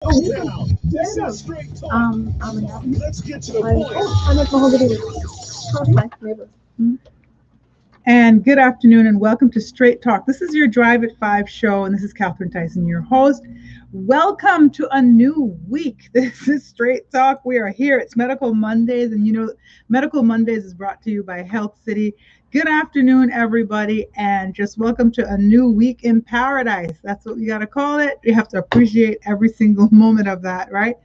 This is straight talk. Let's get to the point. And good afternoon and welcome to Straight Talk. This is your Drive at 5 show, and this is Catherine Tyson, your host. Welcome to a new week. This is Straight Talk. We are here. It's Medical Mondays, and you know, Medical Mondays is brought to you by Health City. Good afternoon, everybody, and just welcome to a new week in paradise. That's what we got to call it. You have to appreciate every single moment of that, right?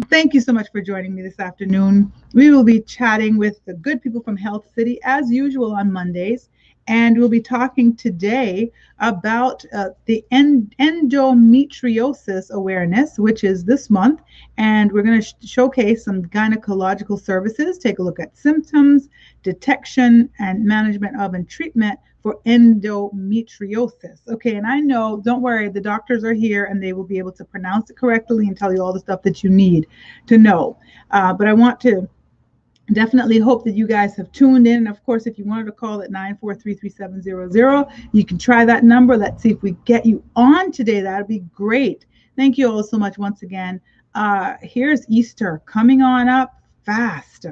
Thank you so much for joining me this afternoon. We will be chatting with the good people from Health City as usual on Mondays. And we'll be talking today about the endometriosis awareness, which is this month. And we're going to showcase some gynecological services, take a look at symptoms, detection, and management of and treatment for endometriosis. Okay, and I know, don't worry, the doctors are here and they will be able to pronounce it correctly and tell you all the stuff that you need to know. But I want to definitely hope that you guys have tuned in. And of course, if you wanted to call at 943-3700, you can try that number. Let's see if we get you on today. That'd be great. Thank you all so much once again. Here's Easter coming on up fast.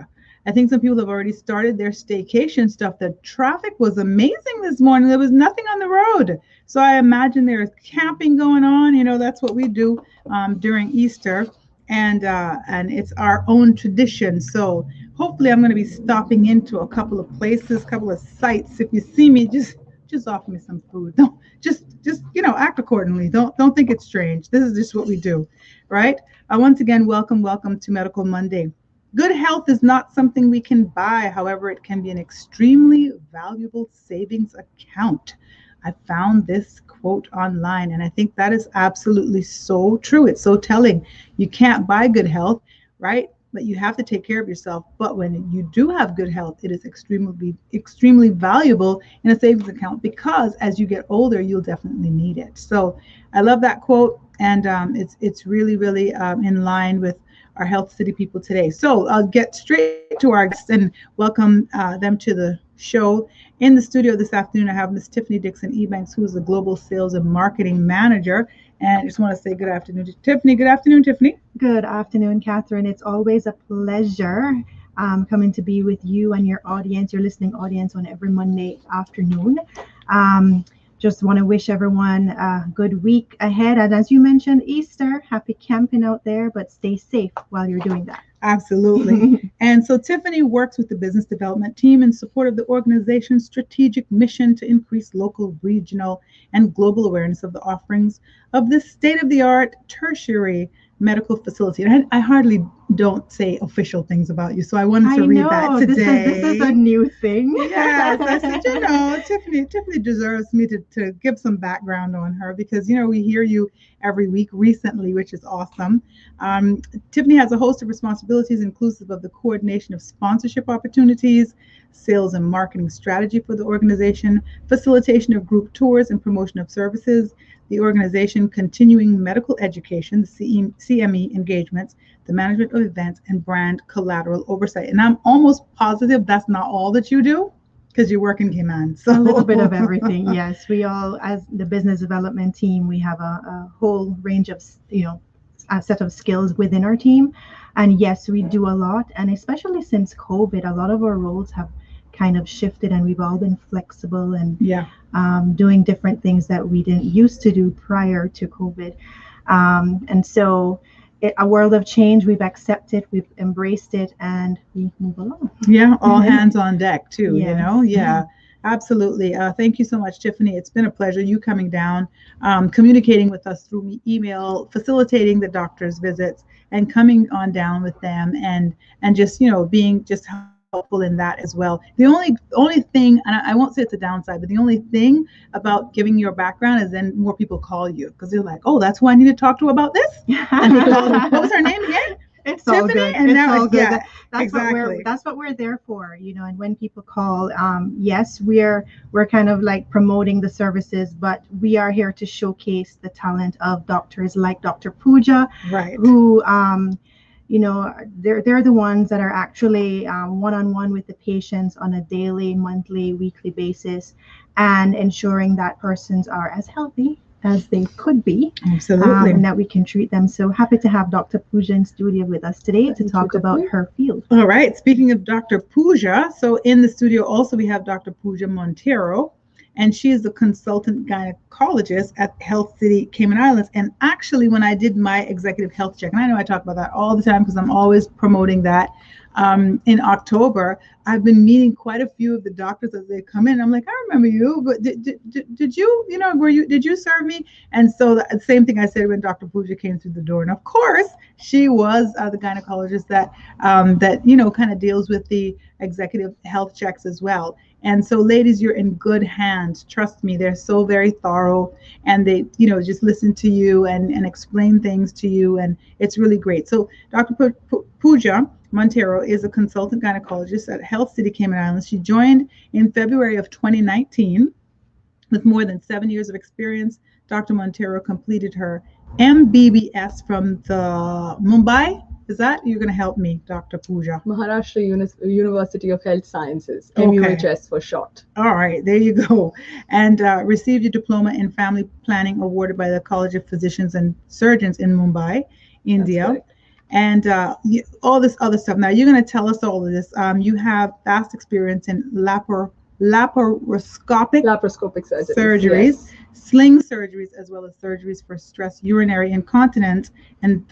I think some people have already started their staycation stuff. The traffic was amazing this morning. There was nothing on the road. So I imagine there's camping going on. You know, that's what we do during Easter. And it's our own tradition. So hopefully I'm going to be stopping into a couple of places, couple of sites. If you see me, just offer me some food. Don't just act accordingly. Don't think it's strange. This is just what we do, right? Once again, welcome to Medical Monday. Good health is not something we can buy. However, it can be an extremely valuable savings account. I found this quote online, and I think that is absolutely so true. It's so telling. You can't buy good health, right? But you have to take care of yourself. But when you do have good health, it is extremely valuable in a savings account because as you get older, you'll definitely need it. So I love that quote, and it's really in line with our Health City people today. So I'll get straight to our guests and welcome them to the show. In the studio this afternoon, I have Miss Tiffany Dixon Ebanks, who is the Global Sales and Marketing Manager. And I just want to say good afternoon to Tiffany. Good afternoon, Tiffany. Good afternoon, Catherine. It's always a pleasure coming to be with you and your audience, your listening audience on every Monday afternoon. Just want to wish everyone a good week ahead. And as you mentioned, Easter, happy camping out there, but stay safe while you're doing that. Absolutely. And so Tiffany works with the business development team in support of the organization's strategic mission to increase local, regional, and global awareness of the offerings of this state-of-the-art tertiary medical facility. And I hardly don't say official things about you, so I wanted to read that today. This is a new thing. Yes, I said, Tiffany deserves me to give some background on her because, we hear you every week recently, which is awesome. Tiffany has a host of responsibilities inclusive of the coordination of sponsorship opportunities, sales and marketing strategy for the organization, facilitation of group tours and promotion of services, the organization continuing medical education, the CME engagements, the management of events, and brand collateral oversight. And I'm almost positive that's not all that you do because you work in Cayman. So a little bit of everything. Yes, we all, as the business development team, we have a whole range of, a set of skills within our team. And yes, we do a lot. And especially since COVID, a lot of our roles have kind of shifted and we've all been flexible and doing different things that we didn't used to do prior to COVID. And so a world of change, we've accepted, we've embraced it, and we move along. Yeah, all hands on deck too, Yeah. Absolutely. Thank you so much, Tiffany. It's been a pleasure you coming down, communicating with us through email, facilitating the doctor's visits, and coming on down with them, and just being just helpful in that as well. The only thing, and I won't say it's a downside, but the only thing about giving your background is then more people call you because they're like, oh, that's who I need to talk to about this. And you call them, what was her name again? It's Tiffany? all good. And it's all good. Yeah, that's exactly. That's what we're there for, And when people call, yes, we're kind of like promoting the services, but we are here to showcase the talent of doctors like Dr. Pooja, right? Who they're the ones that are actually one-on-one with the patients on a daily, monthly, weekly basis, and ensuring that persons are as healthy as they could be. Absolutely. And that we can treat them. So happy to have Dr. Pooja in studio with us today to talk about her field. All right. Speaking of Dr. Pooja, so in the studio also we have Dr. Pooja Montero, and she is the consultant gynecologist at Health City, Cayman Islands. And actually, when I did my executive health check, and I know I talk about that all the time because I'm always promoting that, in October, I've been meeting quite a few of the doctors as they come in. I'm like, I remember you, but did you, did you serve me? And so the same thing I said when Dr. Pooja came through the door. And of course, she was the gynecologist that kind of deals with the executive health checks as well. And so, ladies, you're in good hands. Trust me, they're so very thorough, and they, just listen to you and explain things to you, and it's really great. So, Dr. Pooja Montero is a consultant gynecologist at Health City, Cayman Islands. She joined in February of 2019 with more than 7 years of experience. Dr. Montero completed her MBBS from the Mumbai. Is that, you're going to help me, Dr. Pooja? Maharashtra University of Health Sciences, Okay. MUHS for short. All right, there you go. And received your diploma in family planning awarded by the College of Physicians and Surgeons in Mumbai, India. And all this other stuff. Now, you're going to tell us all of this. You have vast experience in laparoscopic surgeries, yes. Sling surgeries, as well as surgeries for stress, urinary incontinence, and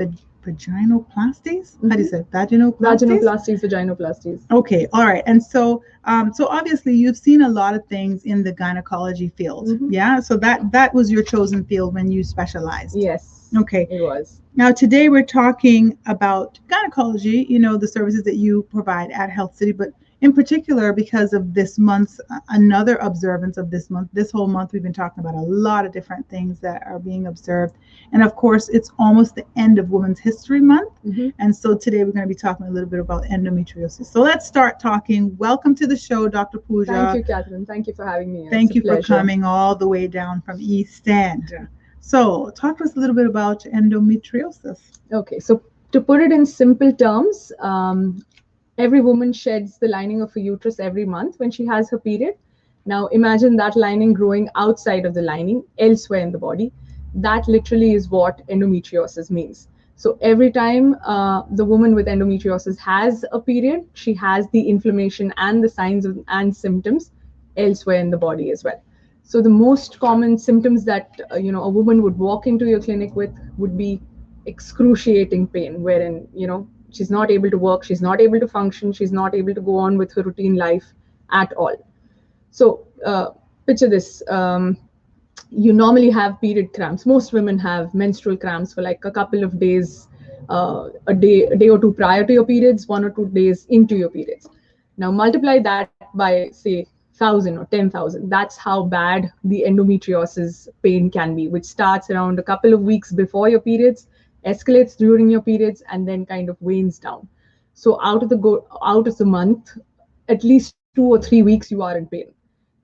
vaginoplasties? How do you say it? Vaginoplasties. Okay, all right. And so obviously you've seen a lot of things in the gynecology field. Yeah, so that was your chosen field when you specialized. Yes. Okay. It was. Now today we're talking about gynecology, the services that you provide at Health City, but in particular because of this month's another observance of this month. This whole month we've been talking about a lot of different things that are being observed. And of course, it's almost the end of Women's History Month. And so today we're going to be talking a little bit about endometriosis. So let's start talking. Welcome to the show, Dr. Pooja. Thank you, Catherine. Thank you for having me. Thank you for coming all the way down from East End. So talk to us a little bit about endometriosis. Okay, so to put it in simple terms, every woman sheds the lining of her uterus every month when she has her period. Now imagine that lining growing outside of the lining, elsewhere in the body. That literally is what endometriosis means. So every time the woman with endometriosis has a period, she has the inflammation and the signs and symptoms elsewhere in the body as well. So the most common symptoms that a woman would walk into your clinic with would be excruciating pain, wherein she's not able to work, she's not able to function, she's not able to go on with her routine life at all. So picture this. You normally have period cramps. Most women have menstrual cramps for like a couple of days, a day or two prior to your periods, 1 or 2 days into your periods. Now multiply that by, say, 1,000 or 10,000. That's how bad the endometriosis pain can be, which starts around a couple of weeks before your periods, escalates during your periods, and then kind of wanes down. So out of the month, at least 2 or 3 weeks you are in pain.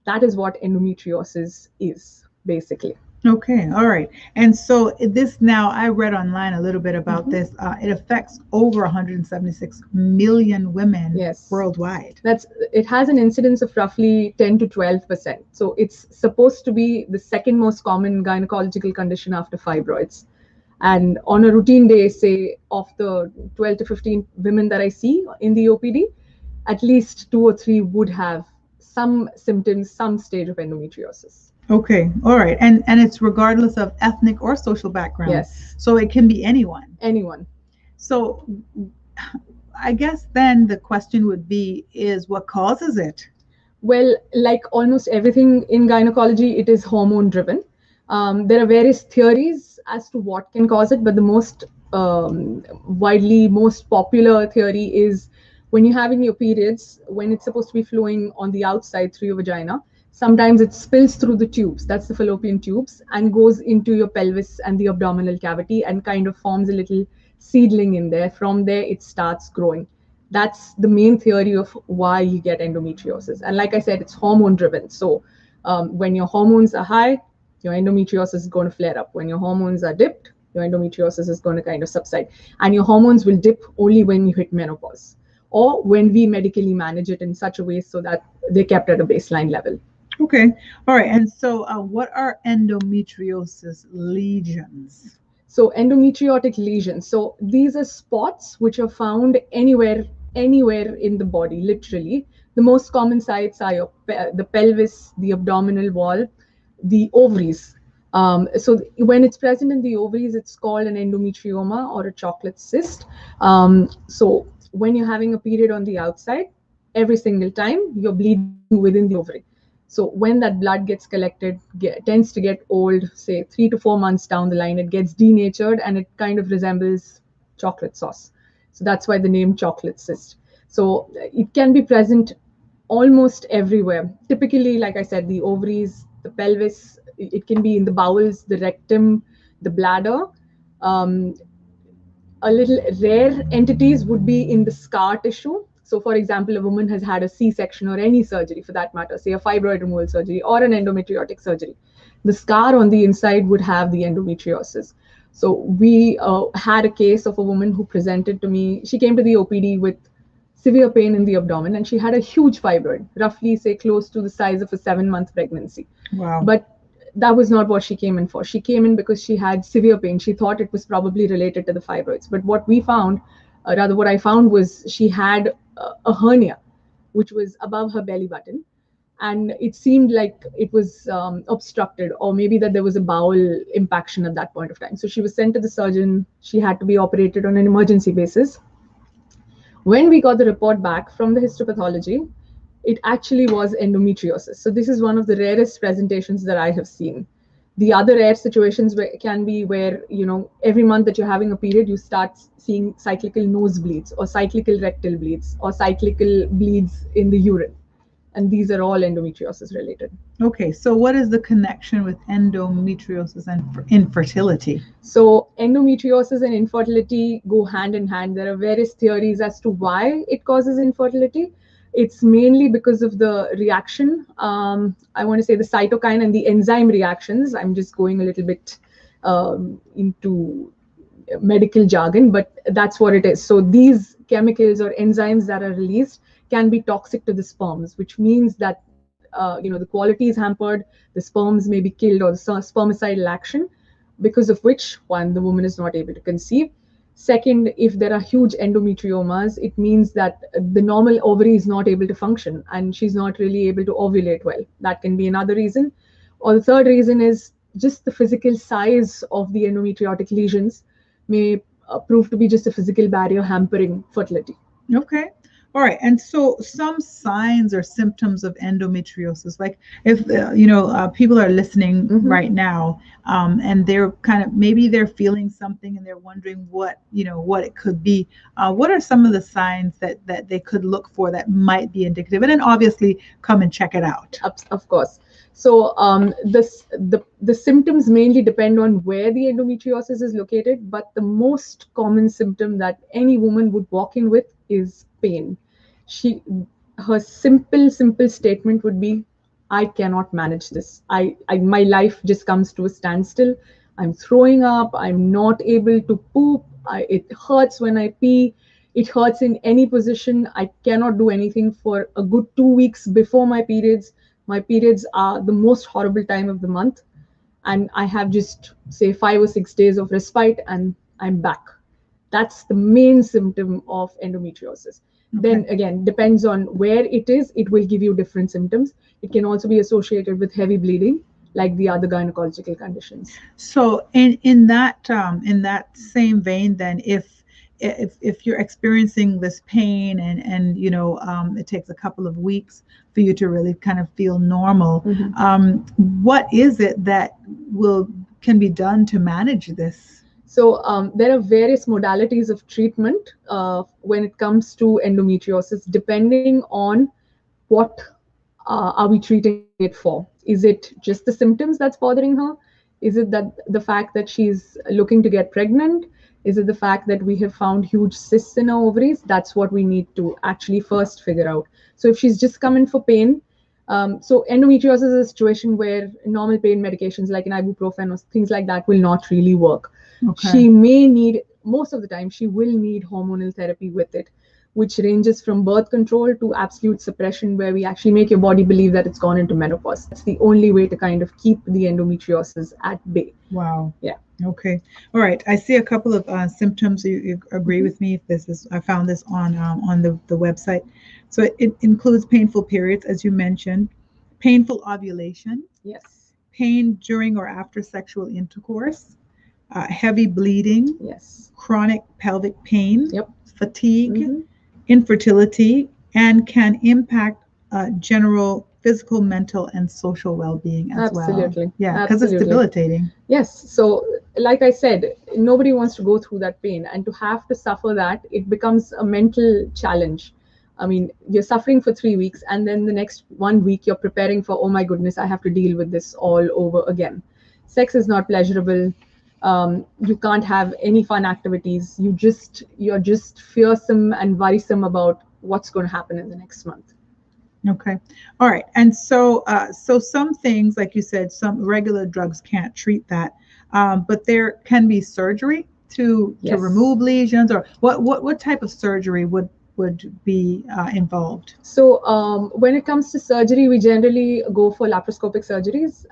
That is what endometriosis is, basically. Okay, all right. And so this, now I read online a little bit about this. It affects over 176 million women worldwide. It has an incidence of roughly 10 to 12%. So it's supposed to be the second most common gynecological condition after fibroids. And on a routine day, say of the 12 to 15 women that I see in the OPD, at least 2 or 3 would have some symptoms, some stage of endometriosis. Okay, all right. And it's regardless of ethnic or social background. Yes. So it can be anyone. Anyone. So I guess then the question would be, is what causes it? Well, like almost everything in gynecology, it is hormone driven. There are various theories as to what can cause it, but the most most popular theory is when you're having your periods, when it's supposed to be flowing on the outside through your vagina, sometimes it spills through the tubes, that's the fallopian tubes, and goes into your pelvis and the abdominal cavity and kind of forms a little seedling in there. From there, it starts growing. That's the main theory of why you get endometriosis. And like I said, it's hormone driven. So when your hormones are high, your endometriosis is going to flare up. When your hormones are dipped, your endometriosis is going to kind of subside. And your hormones will dip only when you hit menopause, or when we medically manage it in such a way so that they're kept at a baseline level. Okay. All right. And so, what are endometriosis lesions? So endometriotic lesions. So these are spots which are found anywhere in the body, literally. The most common sites are the pelvis, the abdominal wall, the ovaries. So when it's present in the ovaries, it's called an endometrioma or a chocolate cyst. So when you're having a period on the outside, every single time you're bleeding within the ovary. So when that blood gets collected, tends to get old, say 3 to 4 months down the line, it gets denatured and it kind of resembles chocolate sauce. So that's why the name chocolate cyst. So it can be present almost everywhere. Typically, like I said, the ovaries, the pelvis, it can be in the bowels, the rectum, the bladder. Um, a little rare entities would be in the scar tissue. So, for example, a woman has had a C section or any surgery for that matter, say a fibroid removal surgery or an endometriotic surgery. The scar on the inside would have the endometriosis. So, we had a case of a woman who presented to me. She came to the OPD with severe pain in the abdomen and she had a huge fibroid, roughly, say, close to the size of a 7 month pregnancy. Wow. But that was not what she came in for. She came in because she had severe pain. She thought it was probably related to the fibroids. But what we found, rather, what I found was she had a hernia, which was above her belly button. And it seemed like it was obstructed, or maybe that there was a bowel impaction at that point of time. So she was sent to the surgeon. She had to be operated on an emergency basis. When we got the report back from the histopathology, it actually was endometriosis. So this is one of the rarest presentations that I have seen. The other rare situations can be where, every month that you're having a period, you start seeing cyclical nosebleeds or cyclical rectal bleeds or cyclical bleeds in the urine. And these are all endometriosis related. Okay. So, what is the connection with endometriosis and infertility? So endometriosis and infertility go hand in hand. There are various theories as to why it causes infertility. It's mainly because of the reaction. I want to say the cytokine and the enzyme reactions. I'm just going a little bit into medical jargon, but that's what it is. So these chemicals or enzymes that are released can be toxic to the sperms, which means that the quality is hampered, the sperms may be killed, or the spermicidal action, because of which, one, the woman is not able to conceive. Second, if there are huge endometriomas, it means that the normal ovary is not able to function and she's not really able to ovulate well. That can be another reason. Or the third reason is just the physical size of the endometriotic lesions may prove to be just a physical barrier hampering fertility. Okay. All right. And so, some signs or symptoms of endometriosis, like if people are listening right now, and they're kind of, maybe they're feeling something and they're wondering what it could be. What are some of the signs that they could look for that might be indicative? And then obviously come and check it out. Of course. So the symptoms mainly depend on where the endometriosis is located, but the most common symptom that any woman would walk in with is pain. Her simple statement would be, I cannot manage this. My life just comes to a standstill. I'm throwing up. I'm not able to poop. It hurts when I pee. It hurts in any position. I cannot do anything for a good 2 weeks before my periods. My periods are the most horrible time of the month. And I have just, say, 5 or 6 days of respite and I'm back. That's the main symptom of endometriosis. Okay. Then again, depends on where it is, it will give you different symptoms. It can also be associated with heavy bleeding, like the other gynecological conditions. So in that same vein, then, if you're experiencing this pain and it takes a couple of weeks for you to really kind of feel normal, what is it that can be done to manage this? So there are various modalities of treatment when it comes to endometriosis, depending on what are we treating it for. Is it just the symptoms that's bothering her? Is it that the fact that she's looking to get pregnant? Is it the fact that we have found huge cysts in her ovaries? That's what we need to actually first figure out. So if she's just come in for pain, so endometriosis is a situation where normal pain medications like an ibuprofen or things like that will not really work. Okay. She may need, most of the time, she will need hormonal therapy with it. which ranges from birth control to absolute suppression, where we actually make your body believe that it's gone into menopause. That's the only way to kind of keep the endometriosis at bay. Wow. Yeah. Okay. All right. I see a couple of symptoms. You agree with me? If this is, I found this on the website. So it includes painful periods, as you mentioned, painful ovulation, Yes. pain during or after sexual intercourse, heavy bleeding, Yes. chronic pelvic pain, Yep. fatigue, Mm-hmm. infertility, and can impact general physical, mental, and social well-being as Absolutely. well. Yeah, because it's Absolutely. debilitating. Yes. So, like I said, nobody wants to go through that pain, and to have to suffer that, it becomes a mental challenge. I mean, you're suffering for 3 weeks, and then the next 1 week, you're preparing for, oh my goodness, I have to deal with this all over again. Sex is not pleasurable. You can't have any fun activities. You're just fearsome and worrisome about what's going to happen in the next month. Okay. All right. And so, so some things, like you said, some regular drugs can't treat that, but there can be surgery to Yes. remove lesions, or what type of surgery would be involved? So when it comes to surgery, we generally go for laparoscopic surgeries.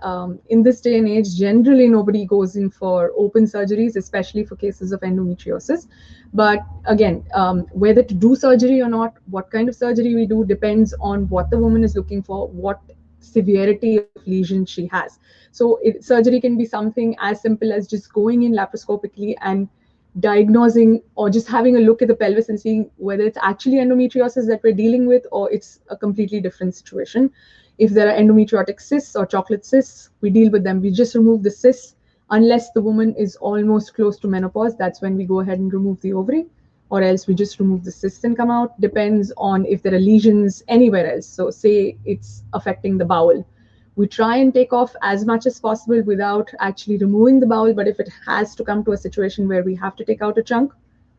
In this day and age, generally nobody goes in for open surgeries, especially for cases of endometriosis. But again, whether to do surgery or not, what kind of surgery we do depends on what the woman is looking for, what severity of lesion she has. So surgery can be something as simple as just going in laparoscopically and diagnosing, or just having a look at the pelvis and seeing whether it's actually endometriosis that we're dealing with, or it's a completely different situation. If there are endometriotic cysts or chocolate cysts, we deal with them. We just remove the cysts unless the woman is almost close to menopause. That's when we go ahead and remove the ovary, or else we just remove the cysts and come out. Depends on if there are lesions anywhere else. So say it's affecting the bowel, we try and take off as much as possible without actually removing the bowel. But if it has to come to a situation where we have to take out a chunk,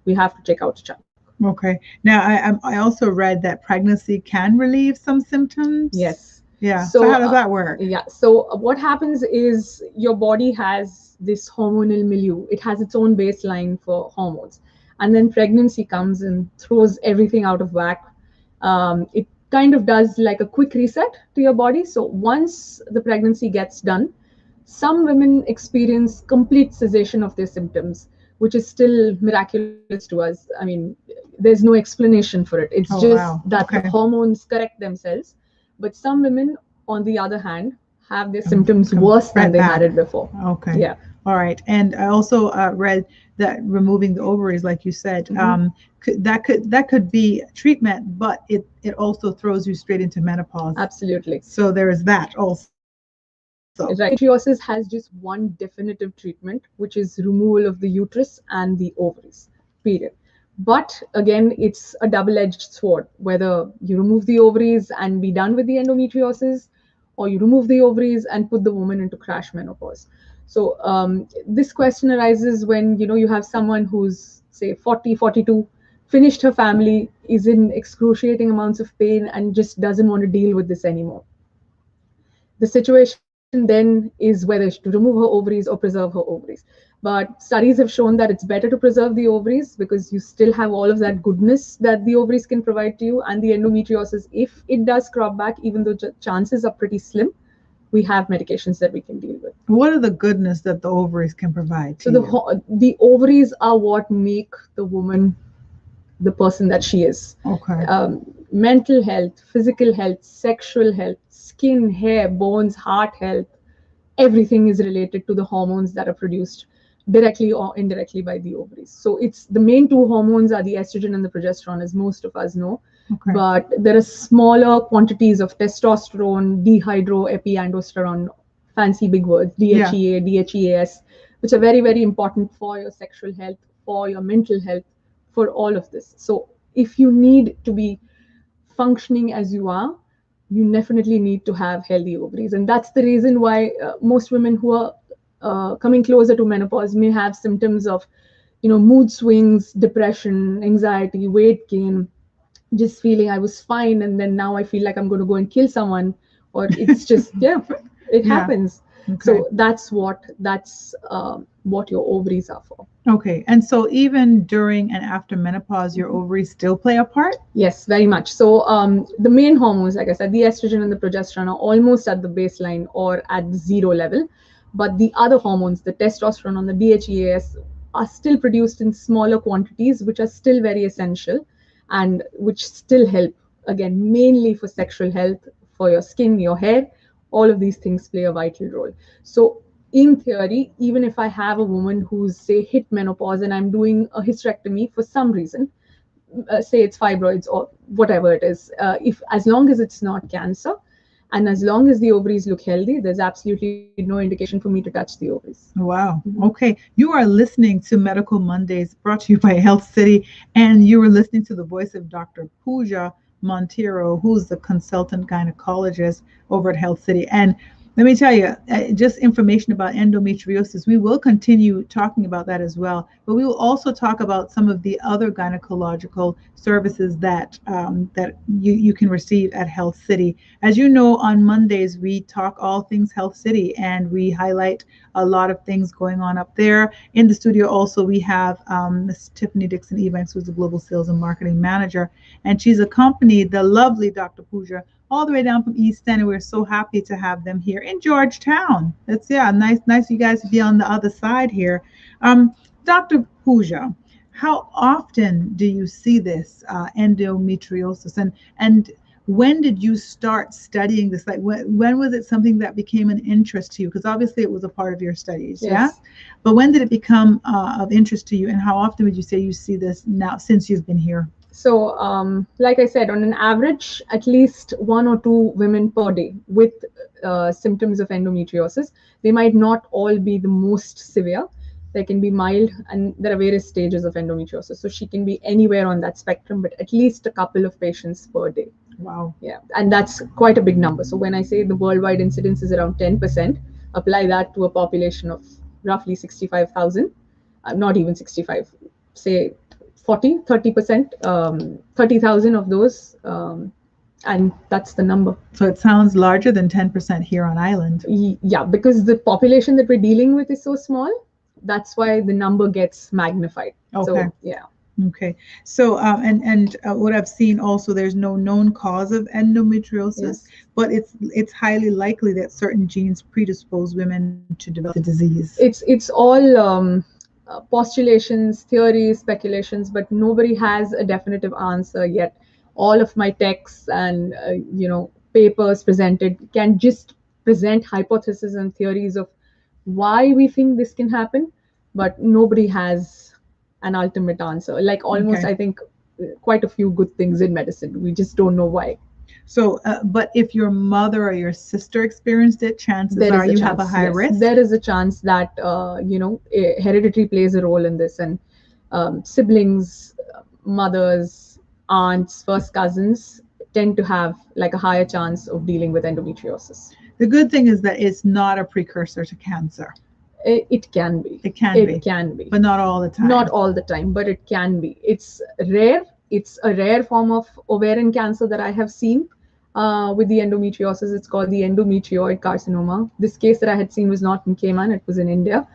we have to take out a chunk. Okay. Now, I also read that pregnancy can relieve some symptoms. Yes. Yeah. So how does that work? Yeah. So what happens is your body has this hormonal milieu. It has its own baseline for hormones. And then pregnancy comes and throws everything out of whack. It kind of does like a quick reset to your body. So once the pregnancy gets done, some women experience complete cessation of their symptoms, which is still miraculous to us. I mean, there's no explanation for it. It's that the hormones correct themselves. But some women, on the other hand, have their symptoms worse than they had it before. Okay. Yeah. All right. And I also read that removing the ovaries, like you said, that could be treatment, but it also throws you straight into menopause. Absolutely. So there is that also. Right. Endometriosis has just one definitive treatment, which is removal of the uterus and the ovaries, period. But again, it's a double-edged sword. Whether you remove the ovaries and be done with the endometriosis, or you remove the ovaries and put the woman into crash menopause. So this question arises when you have someone who's say 40, 42, finished her family, is in excruciating amounts of pain, and just doesn't want to deal with this anymore. The situation then is whether to remove her ovaries or preserve her ovaries. But studies have shown that it's better to preserve the ovaries because you still have all of that goodness that the ovaries can provide to you. And the endometriosis, if it does crop back, even though chances are pretty slim, we have medications that we can deal with. What are the goodness that the ovaries can provide to you? The ovaries are what make the woman the person that she is. Okay. Mental health, physical health, sexual health, skin, hair, bones, heart health, everything is related to the hormones that are produced directly or indirectly by the ovaries. So it's the main two hormones are the estrogen and the progesterone, as most of us know. Okay. But there are smaller quantities of testosterone, dehydroepiandrosterone, fancy big words, DHEA, DHEAS, which are very, very important for your sexual health, for your mental health, for all of this. So if you need to be functioning as you are, you definitely need to have healthy ovaries. And that's the reason why most women who are coming closer to menopause may have symptoms of, mood swings, depression, anxiety, weight gain, just feeling I was fine and then now I feel like I'm going to go and kill someone, or it's just, it happens. Okay. So that's what your ovaries are for. Okay. And so even during and after menopause, your ovaries still play a part? Yes, very much. So the main hormones, like I said, the estrogen and the progesterone are almost at the baseline or at the zero level. But the other hormones, the testosterone and the DHEAS, are still produced in smaller quantities, which are still very essential and which still help, again, mainly for sexual health, for your skin, your hair. All of these things play a vital role. So in theory, even if I have a woman who's, say, hit menopause and I'm doing a hysterectomy for some reason, say it's fibroids or whatever it is, if as long as it's not cancer and as long as the ovaries look healthy, there's absolutely no indication for me to touch the ovaries. Wow. Okay. You are listening to Medical Mondays brought to you by Health City, and you were listening to the voice of Dr. Pooja Montero, who's the consultant gynecologist over at Health City. And let me tell you, just information about endometriosis. We will continue talking about that as well, but we will also talk about some of the other gynecological services that that you can receive at Health City. As you know, on Mondays we talk all things Health City, and we highlight a lot of things going on up there. In the studio also we have Ms. Tiffany Dixon Ebanks, who's the Global Sales and Marketing Manager, and she's accompanied the lovely Dr. Pooja all the way down from East End, and we're so happy to have them here in Georgetown. It's nice you guys to be on the other side here. Dr. Pooja, how often do you see this endometriosis, and when did you start studying this? Like when was it something that became an interest to you? Because obviously it was a part of your studies, Yes. yeah? But when did it become of interest to you, and how often would you say you see this now since you've been here? So, like I said, on an average, at least 1 or 2 women per day with symptoms of endometriosis. They might not all be the most severe. They can be mild, and there are various stages of endometriosis. So she can be anywhere on that spectrum, but at least a couple of patients per day. Wow. Yeah, and that's quite a big number. So when I say the worldwide incidence is around 10%, apply that to a population of roughly 65,000, not even 65, say 30%, 30,000 of those, and that's the number. So it sounds larger than 10% here on island. Yeah, because the population that we're dealing with is so small, that's why the number gets magnified. Okay. So, yeah. Okay. So what I've seen also, there's no known cause of endometriosis, Yes. but it's highly likely that certain genes predispose women to develop the disease. It's all postulations, theories, speculations, but nobody has a definitive answer yet. All of my texts and papers presented can just present hypotheses and theories of why we think this can happen, but nobody has an ultimate answer. Like almost, Okay. I think, quite a few good things in medicine. We just don't know why. So, but if your mother or your sister experienced it, chances are you have a high risk. There is a chance that hereditary plays a role in this, and siblings, mothers, aunts, first cousins tend to have like a higher chance of dealing with endometriosis. The good thing is that it's not a precursor to cancer. It can be. It can be. It can be. But not all the time. Not all the time, but it can be. It's rare. It's a rare form of ovarian cancer that I have seen with the endometriosis. It's called the endometrioid carcinoma. This case that I had seen was not in Cayman. It was in India.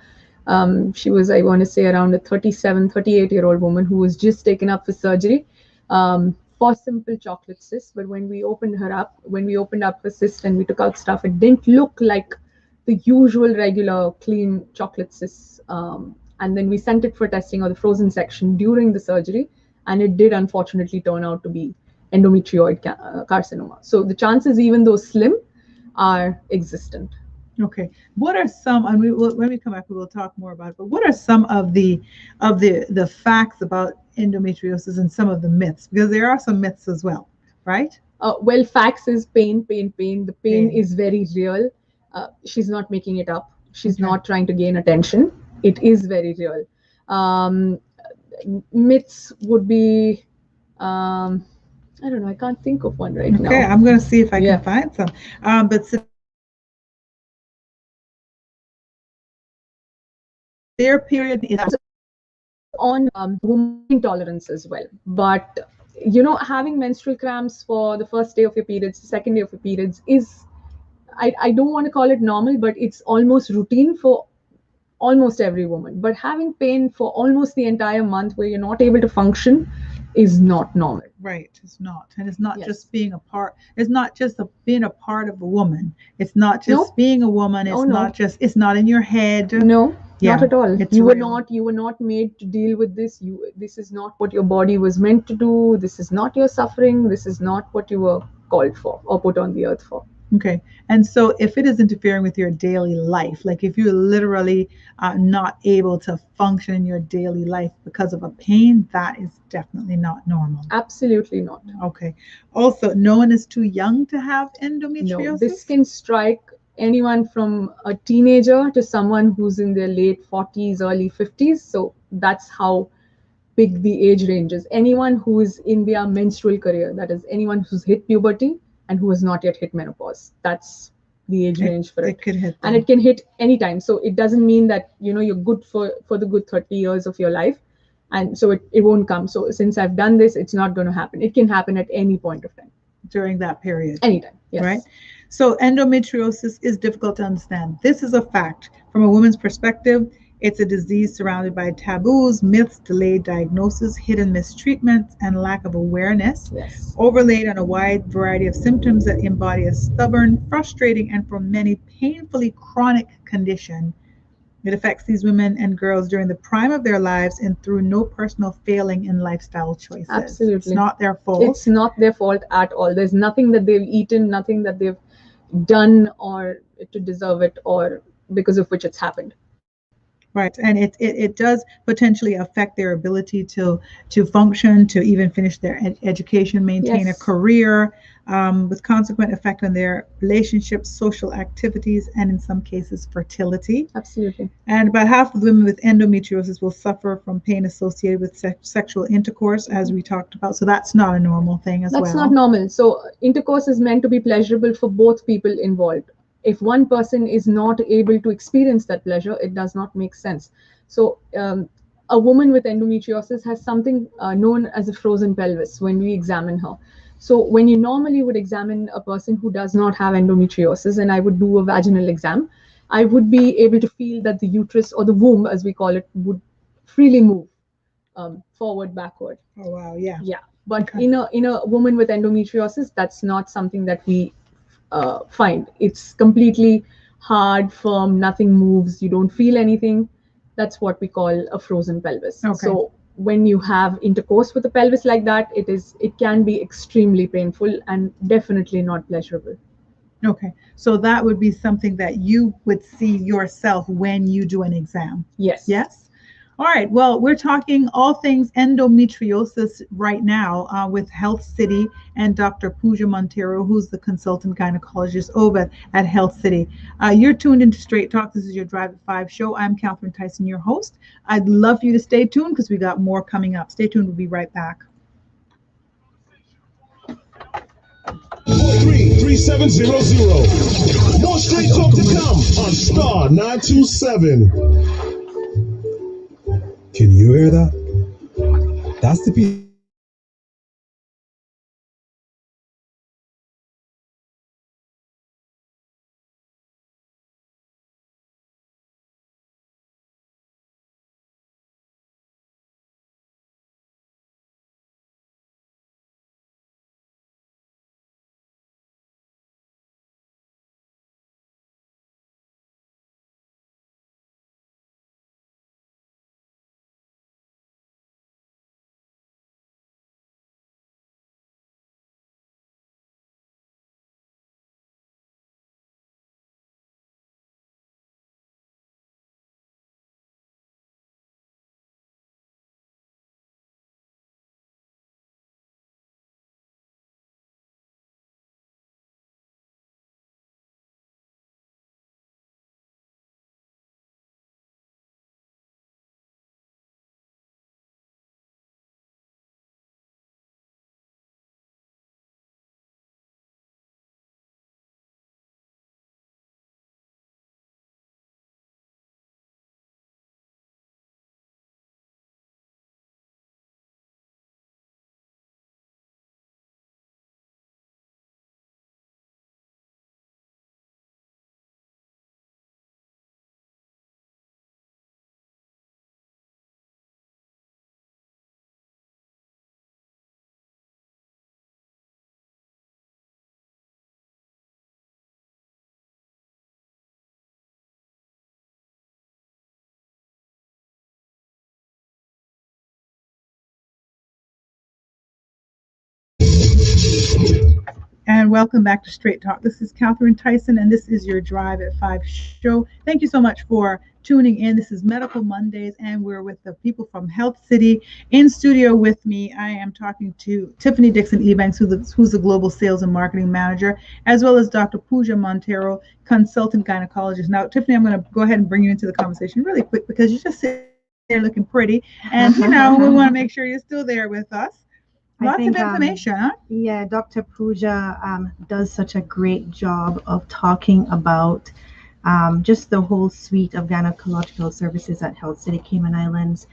She was, I want to say, around a 37, 38-year-old woman who was just taken up for surgery for simple chocolate cyst. But when we opened up her cyst and we took out stuff, it didn't look like the usual regular clean chocolate cysts. And then we sent it for testing on the frozen section during the surgery, and it did unfortunately turn out to be endometrioid carcinoma. So the chances, even though slim, are existent. Okay. What are some, and when we come back, we will talk more about it, but what are some of the facts about endometriosis and some of the myths? Because there are some myths as well, right? Well, facts is pain. The pain is very real. She's not making it up. She's not trying to gain attention. It is very real. Myths would be, I don't know, I can't think of one right now. Okay, I'm going to see if I can find some. But their period is on woman intolerance as well. But having menstrual cramps for the first day of your periods, the second day of your periods I don't want to call it normal, but it's almost routine for almost every woman. But having pain for almost the entire month where you're not able to function is not normal. Right, it's not. And it's not Yes. just being a part, it's not just being a part of a woman. It's not just No. being a woman. It's Oh, no. not just, it's not in your head. No, Yeah, not at all. it's You were real. not made to deal with this. This is not what your body was meant to do. This is not your suffering. This is not what you were called for or put on the earth for. Okay. And so if it is interfering with your daily life, like if you're literally not able to function in your daily life because of a pain, that is definitely not normal. Absolutely not. Okay. Also, no one is too young to have No, endometriosis? this can strike anyone from a teenager to someone who's in their late 40s, early 50s. So that's how big the age range is. Anyone who is in their menstrual career, that is, anyone who's hit puberty and who has not yet hit menopause. That's the age range for it. It could hit And them. it can hit anytime. So it doesn't mean that you're good for the good 30 years of your life. And so it won't come. So since I've done this, it's not going to happen. It can happen at any point of time. During that period. Anytime. Yes. Right? So endometriosis is difficult to understand. This is a fact. From a woman's perspective, it's a disease surrounded by taboos, myths, delayed diagnosis, hidden mistreatments, and lack of awareness, Yes. overlaid on a wide variety of symptoms that embody a stubborn, frustrating, and for many painfully chronic condition. It affects these women and girls during the prime of their lives and through no personal failing in lifestyle choices. Absolutely. It's not their fault. It's not their fault at all. There's nothing that they've eaten, nothing that they've done or to deserve it or because of which it's happened. Right, and it does potentially affect their ability to function, to even finish their education, maintain a Yes. career, with consequent effect on their relationships, social activities, and in some cases fertility. Absolutely. And about half of women with endometriosis will suffer from pain associated with sexual intercourse, as we talked about. So that's not a normal thing as well. That's not normal. So intercourse is meant to be pleasurable for both people involved. If one person is not able to experience that pleasure, it does not make sense. So a woman with endometriosis has something known as a frozen pelvis when we examine her. So when you normally would examine a person who does not have endometriosis, and I would do a vaginal exam, I would be able to feel that the uterus or the womb, as we call it, would freely move forward, backward. Oh wow, yeah. Yeah, but Okay. in a woman with endometriosis, that's not something that we find. It's completely hard, firm, nothing moves, you don't feel anything. That's what we call a frozen pelvis. Okay. So when you have intercourse with a pelvis like that, it can be extremely painful and definitely not pleasurable. Okay, so that would be something that you would see yourself when you do an exam. Yes. Yes? All right, well, we're talking all things endometriosis right now with Health City and Dr. Pooja Montero, who's the consultant gynecologist over at Health City. You're tuned into Straight Talk. This is your Drive at 5 show. I'm Catherine Tyson, your host. I'd love for you to stay tuned because we got more coming up. Stay tuned. We'll be right back. 433700. More Straight Talk to come on Star 927. Can you hear that? That's the piece. And welcome back to Straight Talk. This is Catherine Tyson, and this is your Drive at 5 show. Thank you so much for tuning in. This is Medical Mondays, and we're with the people from Health City. In studio with me, I am talking to Tiffany Dixon-Ebanks, who's the Global Sales and Marketing Manager, as well as Dr. Pooja Montero, Consultant Gynecologist. Now, Tiffany, I'm going to go ahead and bring you into the conversation really quick because you just sit there looking pretty, and, we want to make sure you're still there with us. Lots of information, huh? Yeah, Dr. Pooja does such a great job of talking about just the whole suite of gynecological services at Health City Cayman Islands.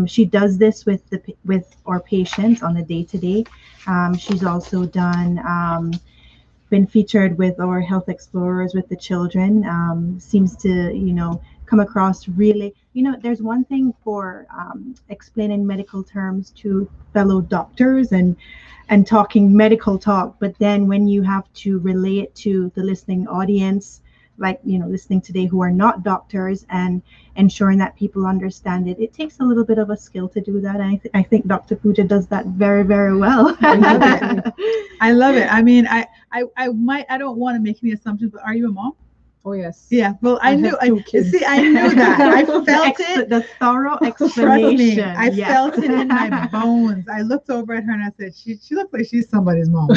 She does this with our patients on a day-to-day. She's also been featured with our health explorers with the children. Seems to, come across really, there's one thing for explaining medical terms to fellow doctors and talking medical talk, but then when you have to relay it to the listening audience, like, listening today, who are not doctors, and ensuring that people understand it, it takes a little bit of a skill to do that. And I think Dr. Pooja does that very, very well. I love it. I love it. I mean, I don't want to make any assumptions, but are you a mom? Oh, yes. Yeah. Well, I knew that. I felt it. The thorough explanation. Trust me, I felt it in my bones. I looked over at her and I said, she looks like she's somebody's mom.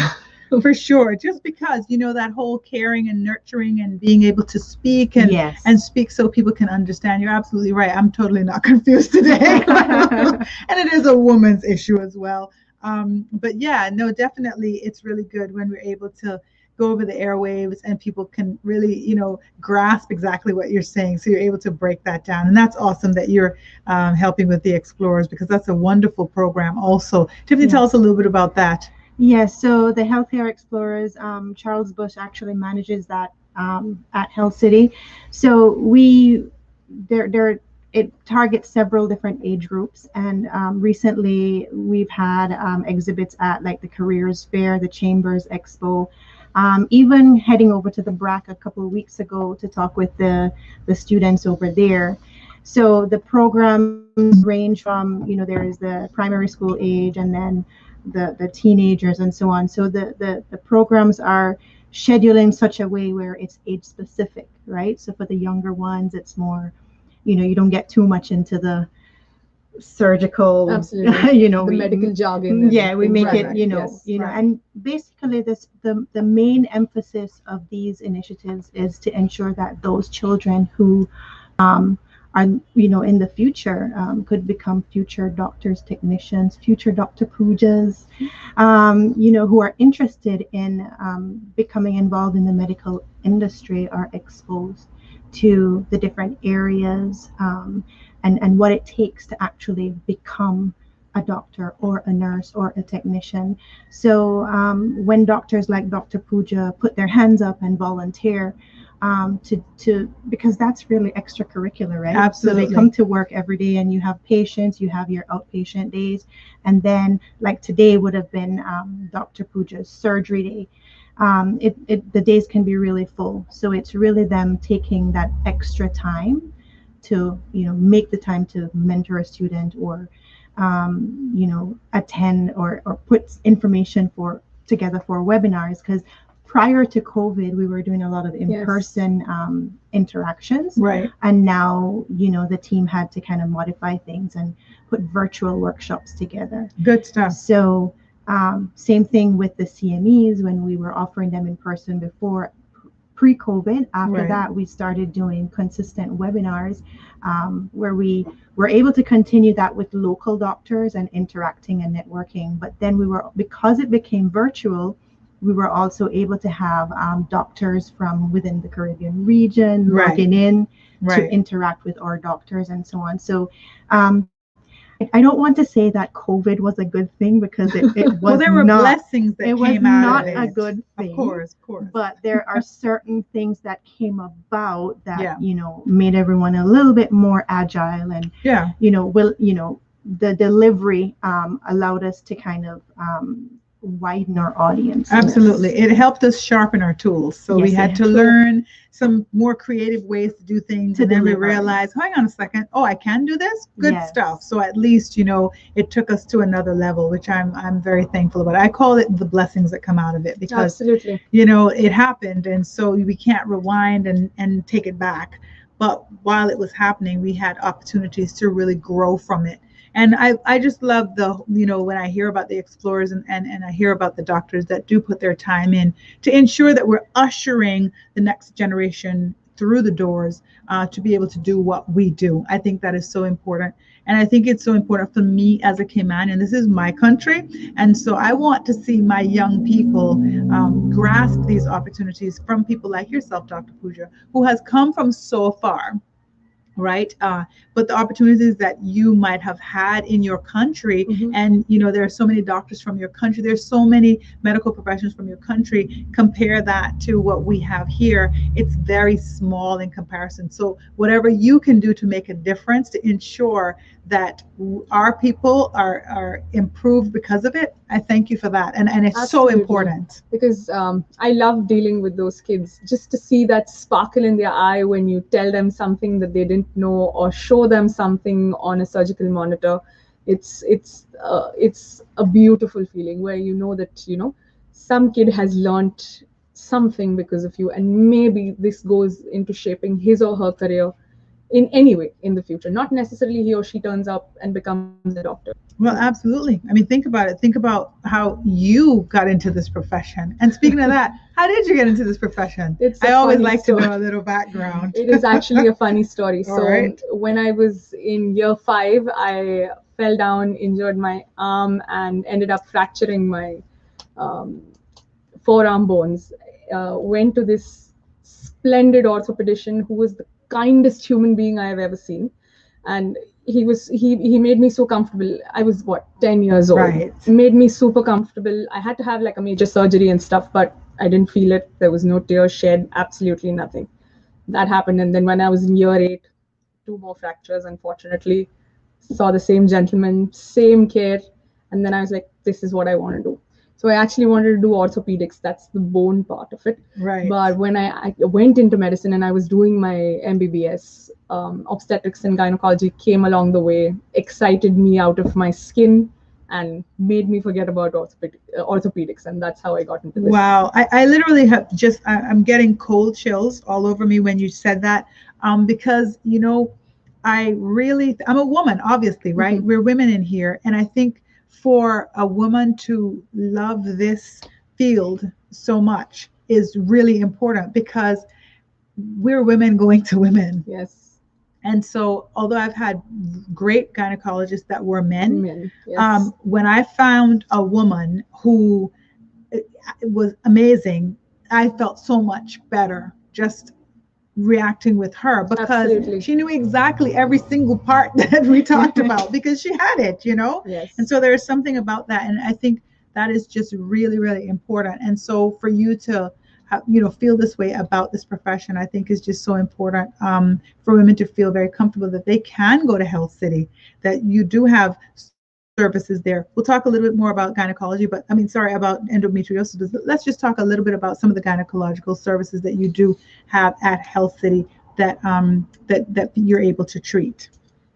For sure. Just because, that whole caring and nurturing and being able to speak and speak so people can understand. You're absolutely right. I'm totally not confused today. And it is a woman's issue as well. But yeah, no, definitely it's really good when we're able to go over the airwaves and people can really, grasp exactly what you're saying. So you're able to break that down. And that's awesome that you're helping with the Explorers, because that's a wonderful program also. Tiffany, tell us a little bit about that. Yes, so the Healthcare Explorers, Charles Bush actually manages that at Health City. So it targets several different age groups, and recently we've had exhibits at like the Careers Fair, the Chambers Expo, even heading over to the BRAC a couple of weeks ago to talk with the students over there. So the programs range from, there is the primary school age, and then the teenagers and so on. So the programs are scheduled in such a way where it's age specific, right? So for the younger ones, it's more, you don't get too much into the surgical, absolutely, the medical jargon. Yeah, we make it, and basically the main emphasis of these initiatives is to ensure that those children who are, in the future could become future doctors, technicians, future Dr. Poojas, who are interested in becoming involved in the medical industry, are exposed to the different areas and what it takes to actually become a doctor or a nurse or a technician. So when doctors like Dr. Pooja put their hands up and volunteer, because that's really extracurricular, right? Absolutely. So they come to work every day, and you have patients, you have your outpatient days, and then like today would have been Dr. Pooja's surgery day. The days can be really full. So it's really them taking that extra time to, make the time to mentor a student or, attend or put information together for webinars, because prior to COVID, we were doing a lot of in-person interactions. Right. And now, the team had to kind of modify things and put virtual workshops together. Good stuff. So same thing with the CMEs when we were offering them in person before, pre-COVID. After that, we started doing consistent webinars where we were able to continue that with local doctors and interacting and networking. But then because it became virtual, we were also able to have doctors from within the Caribbean region logging in to interact with our doctors and so on. So I don't want to say that COVID was a good thing, because it was well, there were blessings that came out of it. It was not a good thing. Of course. But there are certain things that came about that, made everyone a little bit more agile, and, the delivery allowed us to kind of widen our audience. Absolutely. It helped us sharpen our tools. So we Yes, had it to has. learn some more creative ways to do things. To And then we deliver. realized, hang on a second, oh, I can do this? Good Yes. stuff. So at least, it took us to another level, which I'm very thankful about. I call it the blessings that come out of it because, Absolutely. it happened. And so we can't rewind and take it back. But while it was happening, we had opportunities to really grow from it. And I just love when I hear about the explorers and I hear about the doctors that do put their time in to ensure that we're ushering the next generation through the doors to be able to do what we do. I think that is so important. And I think it's so important for me as a Cayman, and this is my country. And so I want to see my young people grasp these opportunities from people like yourself, Dr. Pooja, who has come from so far, right? But the opportunities that you might have had in your country, Mhm. and there are so many doctors from your country, there's so many medical professionals from your country. Compare that to what we have here, it's very small in comparison. So whatever you can do to make a difference to ensure that our people are improved because of it, I thank you for that. And it's so Absolutely. important. Because I love dealing with those kids. Just to see that sparkle in their eye when you tell them something that they didn't know or show them something on a surgical monitor, it's a beautiful feeling where that some kid has learnt something because of you, and maybe this goes into shaping his or her career in any way in the future. Not necessarily he or she turns up and becomes a doctor. Well, absolutely. I mean, think about it. Think about how you got into this profession. And speaking of that, how did you get into this profession? It's a I always funny like story. to know a little background. It is actually a funny story. All So right. when I was in year 5, I fell down, injured my arm, and ended up fracturing my um, forearm bones. Went to this splendid orthopedician who was the kindest human being I have ever seen, and he made me so comfortable. I was 10 years old. Right. Made me super comfortable. I had to have like a major surgery and stuff, but I didn't feel it. There was no tears shed, absolutely nothing. That happened, and then when I was in year 8, 2 more fractures, unfortunately. Saw the same gentleman, same care, and then I was like, this is what I want to do. So I actually wanted to do orthopedics. That's the bone part of it. Right. But when I went into medicine and I was doing my MBBS, obstetrics and gynecology came along the way, excited me out of my skin, and made me forget about orthopedics. And that's how I got into this. Wow. I literally have I'm getting cold chills all over me when you said that, because, I'm a woman, obviously, right? Mhm. We're women in here. And I think for a woman to love this field so much is really important because we're women going to women. Yes. And so, although I've had great gynecologists that were men, Men. Yes. when I found a woman who was amazing, I felt so much better just reacting with her because Absolutely. she knew exactly every single part that we talked about because she had it, Yes. And so there's something about that. And I think that is just really, really important. And so for you to feel this way about this profession, I think is just so important, for women to feel very comfortable that they can go to Health City, that you do have services there. We'll talk a little bit more about gynecology, about endometriosis. But let's just talk a little bit about some of the gynecological services that you do have at Health City that you're able to treat.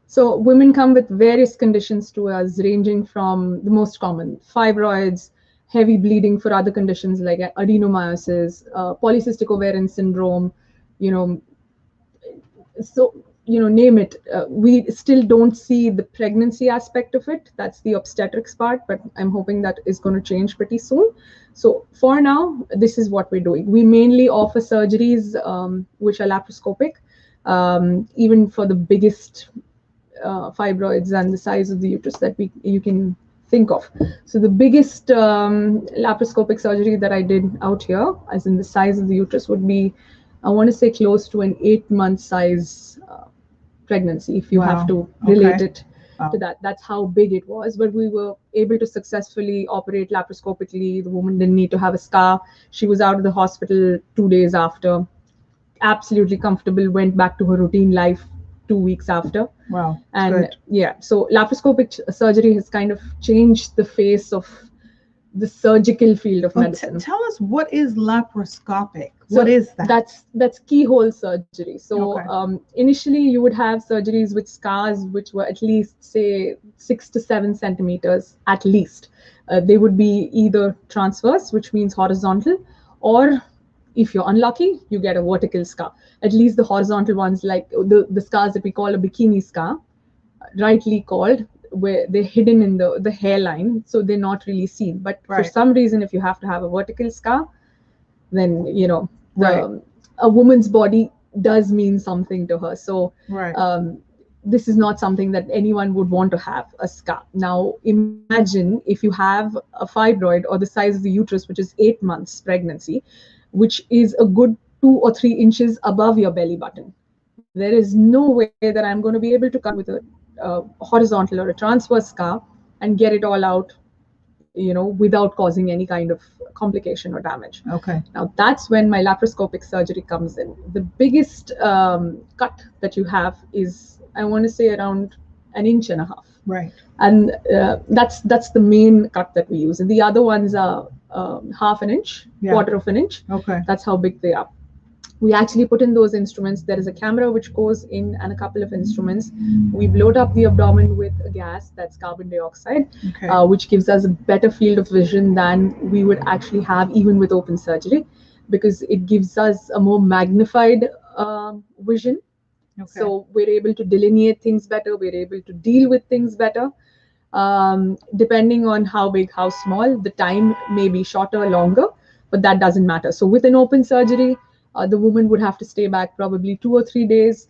So women come with various conditions to us, ranging from the most common fibroids, heavy bleeding for other conditions like adenomyosis, polycystic ovarian syndrome, name it. We still don't see the pregnancy aspect of it. That's the obstetrics part, but I'm hoping that is going to change pretty soon. So for now, this is what we're doing. We mainly offer surgeries which are laparoscopic, even for the biggest fibroids and the size of the uterus that you can think of. So the biggest laparoscopic surgery that I did out here, as in the size of the uterus, would be, I want to say, close to an 8-month size pregnancy, if you have to relate it to that. That's how big it was. But we were able to successfully operate laparoscopically. The woman didn't need to have a scar. She was out of the hospital 2 days after, absolutely comfortable, went back to her routine life 2 weeks after. Wow. And good. yeah, so laparoscopic surgery has kind of changed the face of the surgical field of Oh, medicine. tell us, what is laparoscopic? What is that? That's keyhole surgery. So Okay. initially you would have surgeries with scars which were at least say 6 to 7 centimeters at least. They would be either transverse, which means horizontal, or if you're unlucky, you get a vertical scar. At least the horizontal ones, like the scars that we call a bikini scar, rightly called, where they're hidden in the hairline, so they're not really seen. But for Right. some reason, if you have to have a vertical scar, then Right. a woman's body does mean something to her. So Right. this is not something that anyone would want to have a scar. Now imagine if you have a fibroid or the size of the uterus, which is 8 months pregnancy, which is a good 2 or 3 inches above your belly button. There is no way that I'm going to be able to come with a horizontal or a transverse scar and get it all out, without causing any kind of complication or damage. Okay. Now that's when my laparoscopic surgery comes in. The biggest cut that you have is, I want to say, around 1.5 inches. Right. And that's the main cut that we use. And the other ones are 1/2 inch, Yeah. 1/4 of an inch. Okay. That's how big they are. We actually put in those instruments. There is a camera which goes in and a couple of instruments. We load up the abdomen with a gas, that's carbon dioxide, Okay. which gives us a better field of vision than we would actually have even with open surgery, because it gives us a more magnified vision. Okay. So we're able to delineate things better. We're able to deal with things better. Depending on how big, how small, the time may be shorter or longer, but that doesn't matter. So with an open surgery, the woman would have to stay back probably 2 or 3 days.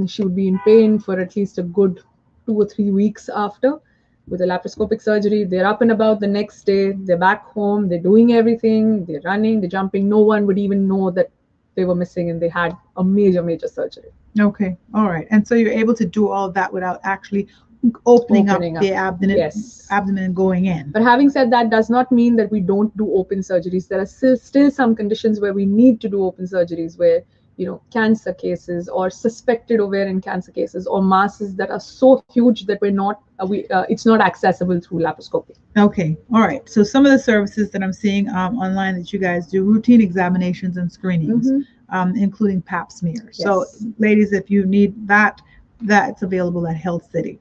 She would be in pain for at least a good 2 or 3 weeks after. With a laparoscopic surgery, they're up and about the next day. They're back home. They're doing everything. They're running. They're jumping. No one would even know that they were missing and they had a major surgery. Okay. All right. And so you're able to do all of that without actually opening up the abdomen, Yes. abdomen and going in. But having said that, does not mean that we don't do open surgeries. There are still some conditions where we need to do open surgeries, where cancer cases or suspected ovarian cancer cases or masses that are so huge that it's not accessible through laparoscopy. Okay. All right. So some of the services that I'm seeing online that you guys do, routine examinations and screenings, including pap smear. Yes. So ladies, if you need that, that's available at Health City.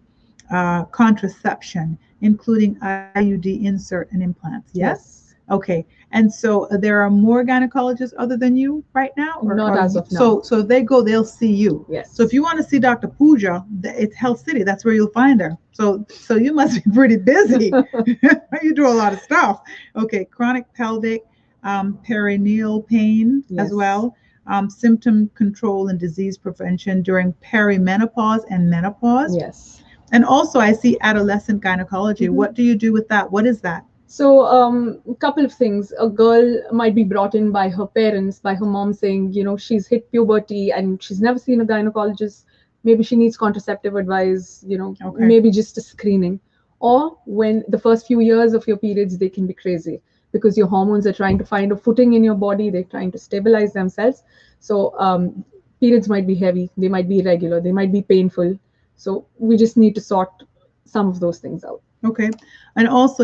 Contraception, including IUD insert and implants. Yes? Okay. And so there are more gynecologists other than you right now? Not as of now. So they'll see you. Yes. So if you want to see Dr. Pooja, it's Health City. That's where you'll find her. So you must be pretty busy. You do a lot of stuff. Okay. Chronic pelvic, perineal pain as well. Symptom control and disease prevention during perimenopause and menopause. Yes. And also I see adolescent gynecology. What do you do with that? What is that? So a couple of things. A girl might be brought in by her parents, by her mom, saying, she's hit puberty and she's never seen a gynecologist. Maybe she needs contraceptive advice, maybe just a screening. Or when the first few years of your periods, they can be crazy because your hormones are trying to find a footing in your body. They're trying to stabilize themselves. So periods might be heavy. They might be irregular. They might be painful. So we just need to sort some of those things out. Okay. And also,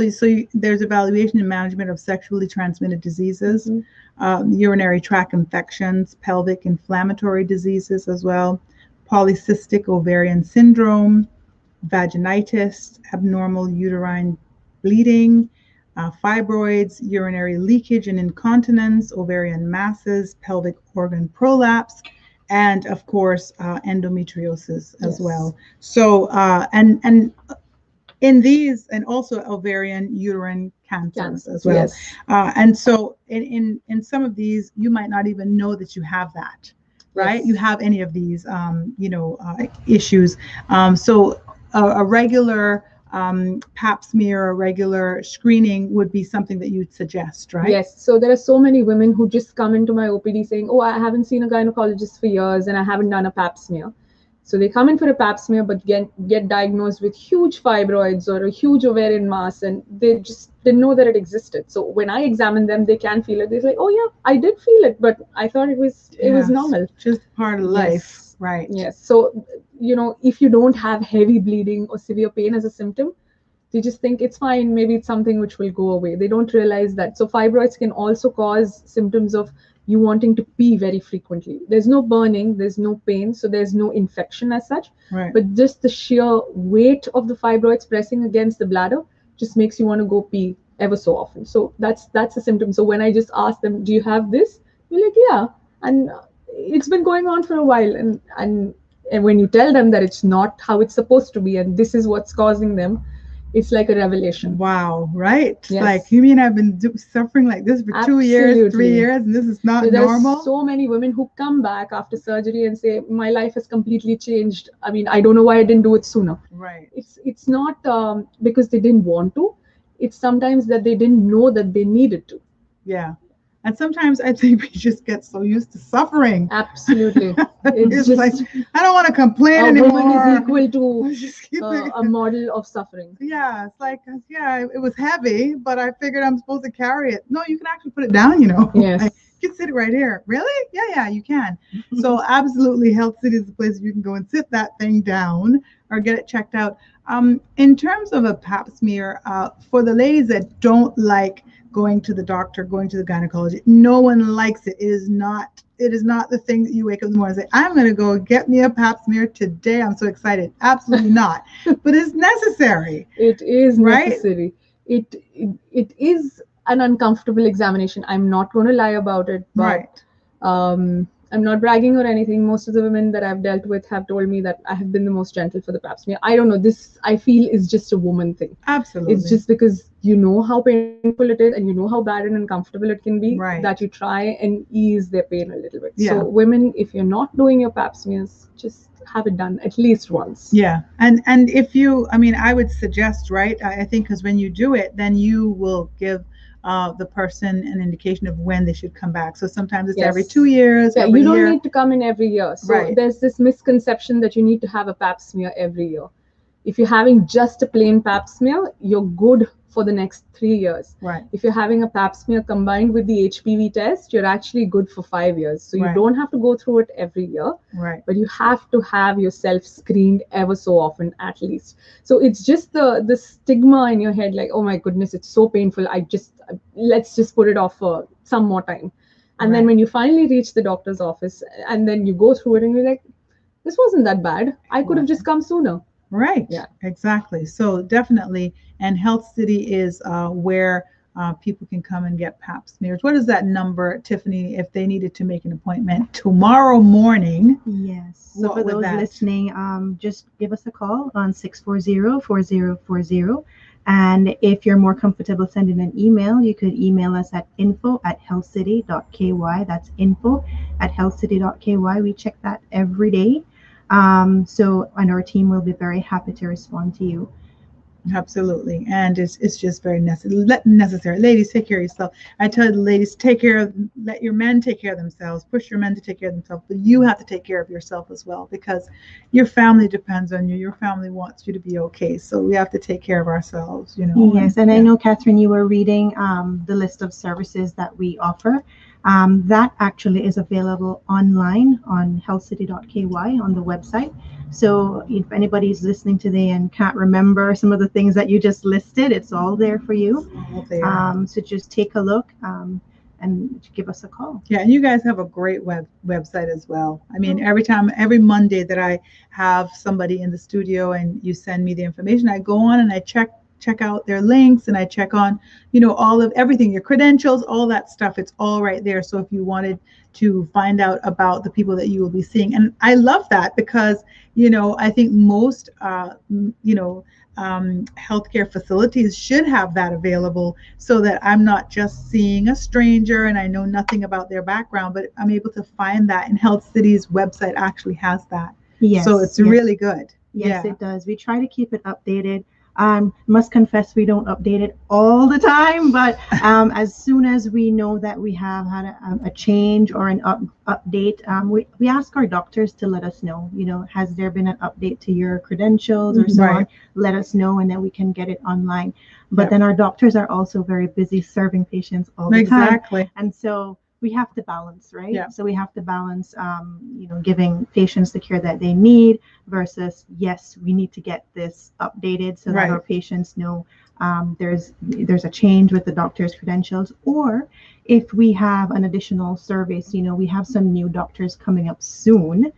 there's evaluation and management of sexually transmitted diseases, urinary tract infections, pelvic inflammatory diseases as well, polycystic ovarian syndrome, vaginitis, abnormal uterine bleeding, fibroids, urinary leakage and incontinence, ovarian masses, pelvic organ prolapse, and of course, endometriosis as well. So, and in these, and also ovarian uterine cancers as well. Yes. And so in some of these, you might not even know that you have that, right? Yes. You have any of these, issues. So a regular pap smear, a regular screening would be something that you'd suggest, right? Yes. So there are so many women who just come into my OPD saying, oh, I haven't seen a gynecologist for years and I haven't done a pap smear. So they come in for a pap smear, but get diagnosed with huge fibroids or a huge ovarian mass, and they just didn't know that it existed. So when I examine them, they can feel it. They're like, oh yeah, I did feel it, but I thought it was normal. Just part of life, right? Yes. So if you don't have heavy bleeding or severe pain as a symptom, They just think it's fine, maybe it's something which will go away. They don't realize that. So fibroids can also cause symptoms of you wanting to pee very frequently. There's no burning, there's no pain, so there's no infection as such. Right. But just the sheer weight of the fibroids pressing against the bladder just makes you want to go pee ever so often. So that's a symptom. So when I just ask them, do you have this? They're like, yeah. And it's been going on for a while. And when you tell them that it's not how it's supposed to be and this is what's causing them, it's like a revelation. Wow, right? Yes. Like, you mean I've been suffering like this for 2 years, Absolutely. 3 years, and this is not So there's normal? so many women who come back after surgery and say, my life has completely changed. I mean, I don't know why I didn't do it sooner. Right. It's not because they didn't want to. It's sometimes that they didn't know that they needed to. Yeah. And sometimes I think we just get so used to suffering. Absolutely. It's just like, I don't want to complain a anymore. woman is equal to Just keep a model of suffering. Yeah, it's like, yeah, it was heavy, but I figured I'm supposed to carry it. No, you can actually put it down, you know. Yes. Like, you can sit it right here. Really? Yeah, you can. So absolutely, Health City is the place you can go and sit that thing down or get it checked out. In terms of a pap smear, for the ladies that don't like going to the doctor, going to the gynecologist, no one likes it. It is not the thing that you wake up in the morning and say, I'm going to go get me a pap smear today. I'm so excited. Absolutely not. But it's necessary. It is Right? necessary. It is an uncomfortable examination. I'm not going to lie about it, but Right. I'm not bragging or anything. Most of the women that I've dealt with have told me that I have been the most gentle for the pap smear. I don't know. This, I feel, is just a woman thing. Absolutely. It's just because you know how painful it is and you know how bad and uncomfortable it can be, Right. that you try and ease their pain a little bit. Yeah. So women, if you're not doing your pap smears, just have it done at least once. Yeah. And if you, I mean, I would suggest, right? I think because when you do it, then you will give the person an indication of when they should come back. So sometimes it's Yes. every 2 years. Yeah, every you don't year. need to come in every year. So Right. there's this misconception that you need to have a pap smear every year. If you're having just a plain pap smear, you're good for the next 3 years. Right. If you're having a pap smear combined with the HPV test, you're actually good for 5 years. So you Right. don't have to go through it every year, Right. but you have to have yourself screened ever so often at least. So it's just the stigma in your head, like, oh my goodness, it's so painful. Let's just put it off for some more time. And then Right. when you finally reach the doctor's office and then you go through it and you're like, this wasn't that bad. I could have Right. just come sooner. Right. Yeah. Exactly. So definitely, and Health City is where people can come and get pap smears. What is that number, Tiffany, if they needed to make an appointment tomorrow morning? Yes. So What for would those that- listening, just give us a call on 640-4040. And if you're more comfortable sending an email, you could email us at info@healthcity.ky. That's info@healthcity.ky. We check that every day. And our team will be very happy to respond to you. Absolutely. And it's just very necessary. Ladies, take care of yourself. I tell the ladies, let your men take care of themselves. Push your men to take care of themselves. But you have to take care of yourself as well, because your family depends on you. Your family wants you to be okay. So we have to take care of ourselves, you know. Yes, and I Yeah. know, Catherine, you were reading the list of services that we offer. That actually is available online on healthcity.ky on the website. So if anybody's listening today and can't remember some of the things that you just listed, it's all there for you. All there. So just take a look and give us a call. Yeah, and you guys have a great website as well. I mean, every Monday that I have somebody in the studio and you send me the information, I go on and I check out their links and I check on, all of everything, your credentials, all that stuff. It's all right there. So if you wanted to find out about the people that you will be seeing, and I love that because, I think most, healthcare facilities should have that available so that I'm not just seeing a stranger and I know nothing about their background, but I'm able to find that, and Health City's website actually has that. Yes. So it's really good. Yes, Yeah. it does. We try to keep it updated. Must confess we don't update it all the time, but as soon as we know that we have had a change or an update, we ask our doctors to let us know, has there been an update to your credentials or so Right. on, let us know, and then we can get it online. But Yep. then our doctors are also very busy serving patients all the time. Exactly. And so we have to balance, right? Yeah. So we have to balance, giving patients the care that they need versus, yes, we need to get this updated so Right. that our patients know there's a change with the doctor's credentials. Or if we have an additional service, we have some new doctors coming up soon.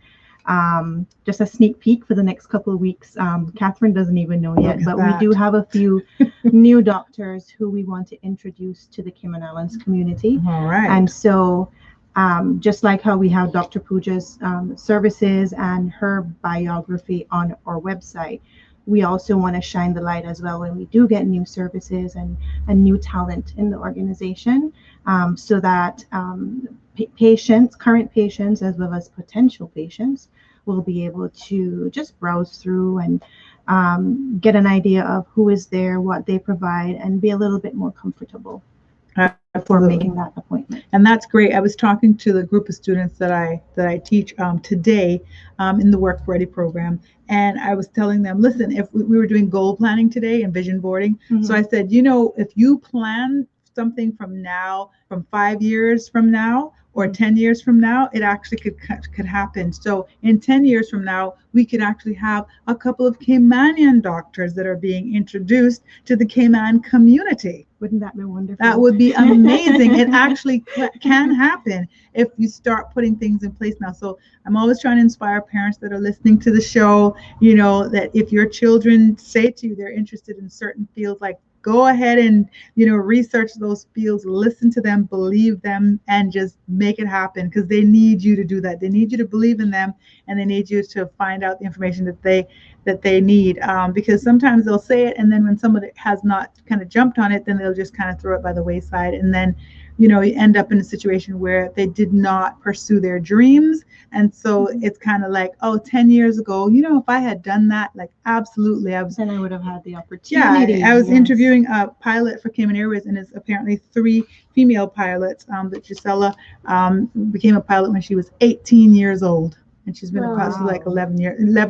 Just a sneak peek for the next couple of weeks. Catherine doesn't even know yet, but we do have a few new doctors who we want to introduce to the Cayman Islands community. All right. And so, just like how we have Dr. Pooja's services and her biography on our website, we also want to shine the light as well when we do get new services and new talent in the organization, so that patients, current patients, as well as potential patients, will be able to just browse through and get an idea of who is there, what they provide, and be a little bit more comfortable before Absolutely. making that appointment. And that's great. I was talking to the group of students that I teach today in the Work Ready program, and I was telling them, listen, if we were doing goal planning today and vision boarding, so I said, if you plan something from 5 years from now, or 10 years from now, it actually could happen. So in 10 years from now, we could actually have a couple of Caymanian doctors that are being introduced to the Cayman community. Wouldn't that be wonderful? That would be amazing. It actually can happen if you start putting things in place now. So I'm always trying to inspire parents that are listening to the show, that if your children say to you they're interested in certain fields, like go ahead and, research those fields, listen to them, believe them, and just make it happen, because they need you to do that. They need you to believe in them, and they need you to find out the information that they need, because sometimes they'll say it, and then when somebody has not kind of jumped on it, then they'll just kind of throw it by the wayside, and then you end up in a situation where they did not pursue their dreams. And so it's kind of like, 10 years ago, if I had done that, like, absolutely, then I would have had the opportunity. Yeah, I was interviewing a pilot for Cayman Airways, and it's apparently 3 female pilots. That Gisela became a pilot when she was 18 years old, and she's been a pilot for like 11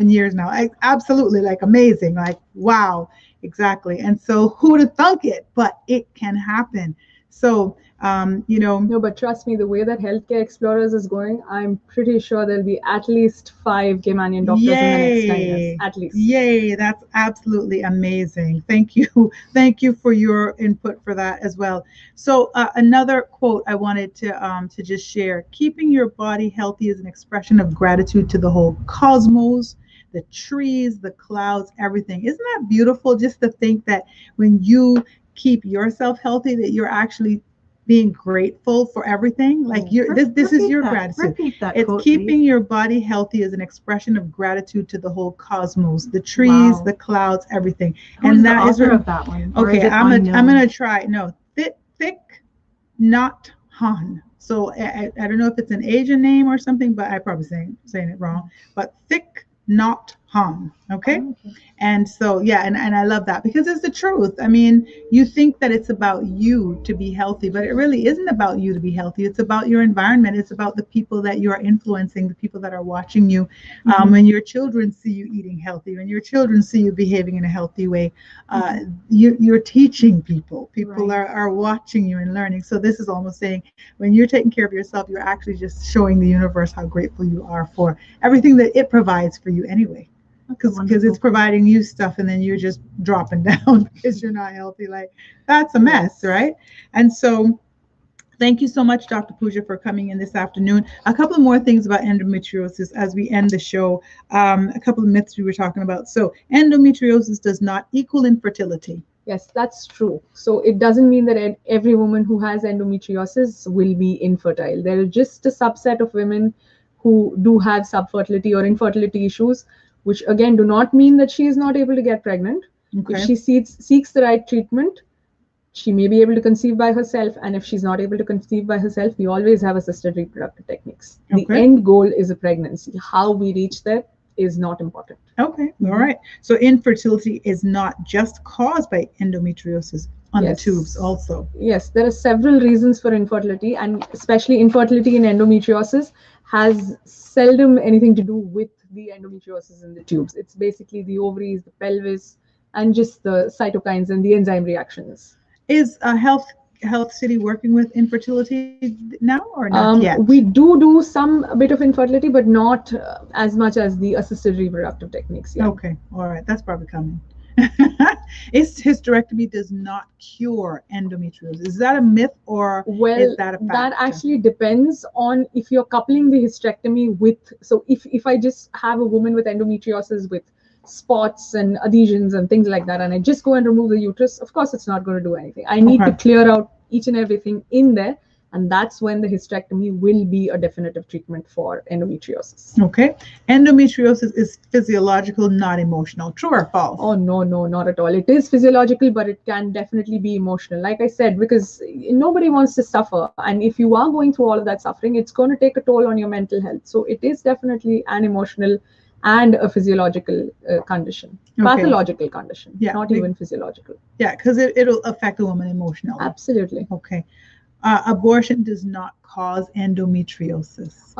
years now. Absolutely, like, amazing, like, wow, exactly. And so who'd have thunk it? But it can happen. So No, but trust me, the way that Healthcare Explorers is going, I'm pretty sure there'll be at least 5 Caymanian doctors in the next 10 years, at least. Yay, that's absolutely amazing. Thank you. Thank you for your input for that as well. So another quote I wanted to just share: keeping your body healthy is an expression of gratitude to the whole cosmos, the trees, the clouds, everything. Isn't that beautiful, just to think that when you keep yourself healthy, that you're actually being grateful for everything? Like, this is your gratitude. It's keeping your body healthy is an expression of gratitude to the whole cosmos, the trees, the clouds, everything. And that is of that one. Okay, I'm gonna try. No, Thich Nhat Hanh. So I don't know if it's an Asian name or something, but I probably saying it wrong. But Thich Nhat Hanh. Okay. And so, yeah, and I love that, because it's the truth. I mean, you think that it's about you to be healthy, but it really isn't about you to be healthy. It's about your environment. It's about the people that you are influencing, the people that are watching you. When your children see you eating healthy, when your children see you behaving in a healthy way, you're teaching people. People are watching you and learning. So this is almost saying, when you're taking care of yourself, you're actually just showing the universe how grateful you are for everything that it provides for you anyway. Because it's providing you stuff, and then you're just dropping down because you're not healthy. Like, that's a mess, right? And so thank you so much, Dr. Pooja, for coming in this afternoon. A couple more things about endometriosis as we end the show. A couple of myths we were talking about. So endometriosis does not equal infertility. Yes, that's true. So it doesn't mean that every woman who has endometriosis will be infertile. There are just a subset of women who do have subfertility or infertility issues, which again do not mean that she is not able to get pregnant. Okay. If she seeks the right treatment, she may be able to conceive by herself. And if she's not able to conceive by herself, we always have assisted reproductive techniques. Okay. The end goal is a pregnancy. How we reach there is not important. Okay. All right. So infertility is not just caused by endometriosis on the tubes also. Yes, there are several reasons for infertility, and especially infertility in endometriosis has seldom anything to do with the endometriosis in the tubes. It's basically the ovaries, the pelvis, and just the cytokines and the enzyme reactions. Is Health City working with infertility now or not yet? We do some bit of infertility, but not as much as the assisted reproductive techniques. Yeah. Okay, all right, that's probably coming. Is hysterectomy does not cure endometriosis? Is that a myth or Well, is that a fact? that actually depends on if you're coupling the hysterectomy with. So if I just have a woman with endometriosis with spots and adhesions and things like that, and I just go and remove the uterus, of course it's not going to do anything. I need to clear out each and everything in there, and that's when the hysterectomy will be a definitive treatment for endometriosis. Okay, endometriosis is physiological, not emotional. True or false? Oh no, not at all. It is physiological, but it can definitely be emotional. Like I said, because nobody wants to suffer, and if you are going through all of that suffering, it's going to take a toll on your mental health. So it is definitely an emotional and a physiological condition, pathological condition, not even physiological. Yeah, because it'll affect a woman emotionally. Absolutely. Okay. Abortion does not cause endometriosis.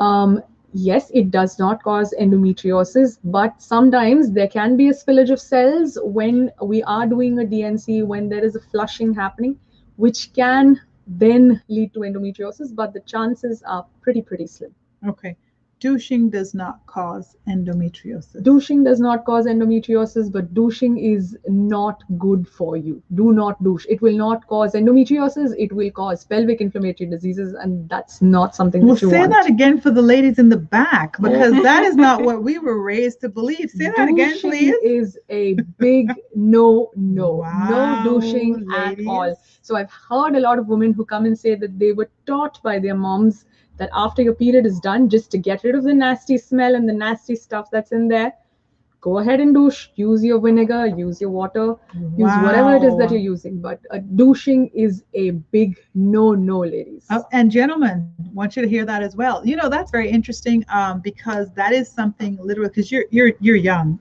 Yes, it does not cause endometriosis, but sometimes there can be a spillage of cells when we are doing a DNC, when there is a flushing happening, which can then lead to endometriosis, but the chances are pretty slim. Okay. Douching does not cause endometriosis. Douching does not cause endometriosis, but douching is not good for you. Do not douche. It will not cause endometriosis. It will cause pelvic inflammatory diseases, and that's not something that you want. Say that again for the ladies in the back, because that is not what we were raised to believe. Say that again, please. Douching is a big no. Wow, No douching ladies. at all. So I've heard a lot of women who come and say that they were taught by their moms that after your period is done, just to get rid of the nasty smell and the nasty stuff that's in there, go ahead and douche. Use your vinegar, use your water, use whatever it is that you're using. But douching is a big no, ladies. And gentlemen, I want you to hear that as well. You know, that's very interesting because that is something literally, because you're young,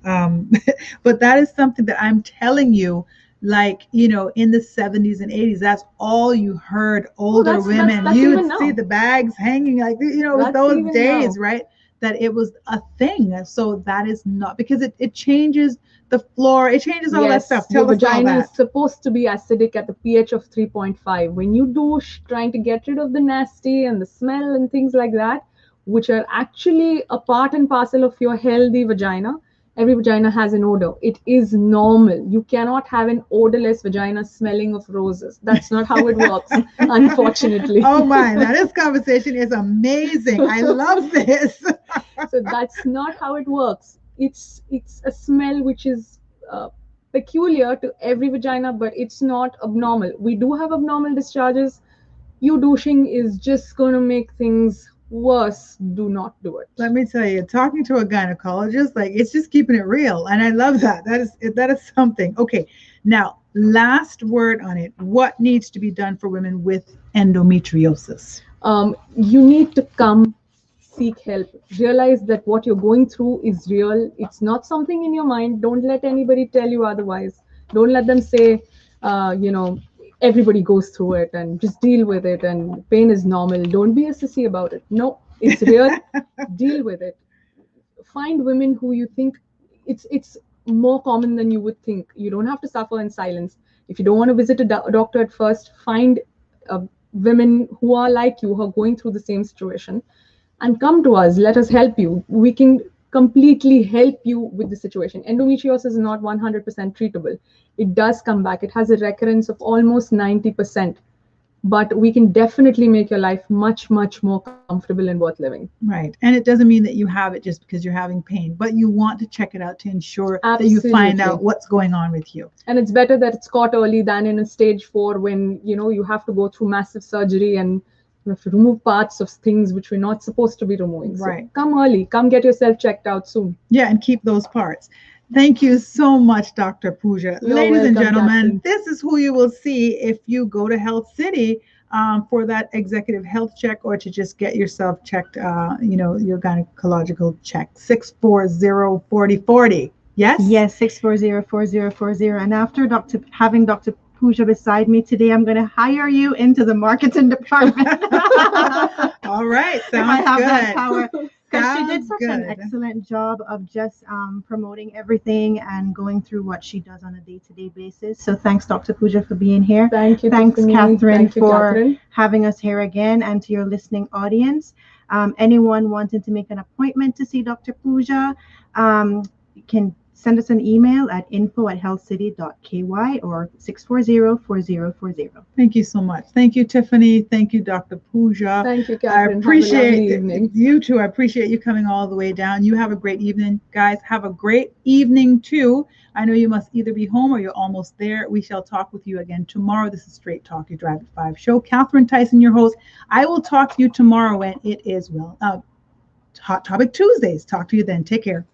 but that is something that I'm telling you. Like, you know, in the 70s and 80s, that's all you heard older women. You would see the bags hanging, like, you know, with those days, right? That it was a thing. So that is not, because it changes the floor, it changes all that stuff. Tell us all that. Your vagina is supposed to be acidic at the pH of 3.5. When you douche, trying to get rid of the nasty and the smell and things like that, which are actually a part and parcel of your healthy vagina. Every vagina has an odor. It is normal. You cannot have an odorless vagina smelling of roses. That's not how it works, unfortunately. Oh my, now this conversation is amazing. I love this. So that's not how it works. It's a smell which is peculiar to every vagina, but it's not abnormal. We do have abnormal discharges. You douching is just going to make things worse. Do not do it. Let me tell you, talking to a gynecologist, like, it's just keeping it real, and I love that. That is something. Okay, now last word on it. What needs to be done for women with endometriosis? You need to come seek help. Realize that what you're going through is real. It's not something in your mind. Don't let anybody tell you otherwise. Don't let them say, everybody goes through it and just deal with it and pain is normal. Don't be a sissy about it. No, it's real. Deal with it. Find women who you think it's more common than you would think. You don't have to suffer in silence. If you don't want to visit a doctor at first, find women who are like you, who are going through the same situation, and come to us. Let us help you. We can completely help you with the situation. Endometriosis is not 100% treatable. It does come back. It has a recurrence of almost 90%. But we can definitely make your life much, much more comfortable and worth living. Right. And it doesn't mean that you have it just because you're having pain, but you want to check it out to ensure that you find out what's going on with you. And it's better that it's caught early than in a stage 4 when, you have to go through massive surgery and you have to remove parts of things which we're not supposed to be removing. Right. So come early. Come get yourself checked out soon. Yeah, and keep those parts. Thank you so much, Dr. Pooja. Ladies and gentlemen, this is who you will see if you go to Health City for that executive health check or to just get yourself checked, your gynecological check. 640-4040. Yes? Yes, 640-4040. And after having Dr. Pooja beside me today, I'm going to hire you into the marketing department. All right, sounds I have good. that power. Because she did Sounds such an good. excellent job of just promoting everything and going through what she does on a day-to-day basis. So thanks, Dr. Pooja, for being here. Thank you, Thanks, Tiffany. Catherine, Thank you, for Catherine. having us here again, and to your listening audience. Anyone wanting to make an appointment to see Dr. Pooja, can send us an email at info@healthcity.ky or 640-4040. Thank you so much. Thank you, Tiffany. Thank you, Dr. Pooja. Thank you, I Catherine. Have a appreciate lovely evening. you too. I appreciate you coming all the way down. You have a great evening, guys. Have a great evening too. I know you must either be home or you're almost there. We shall talk with you again tomorrow. This is Straight Talk, your Drive at 5 show. Catherine Tyson, your host. I will talk to you tomorrow when it is Hot Topic Tuesdays. Talk to you then. Take care.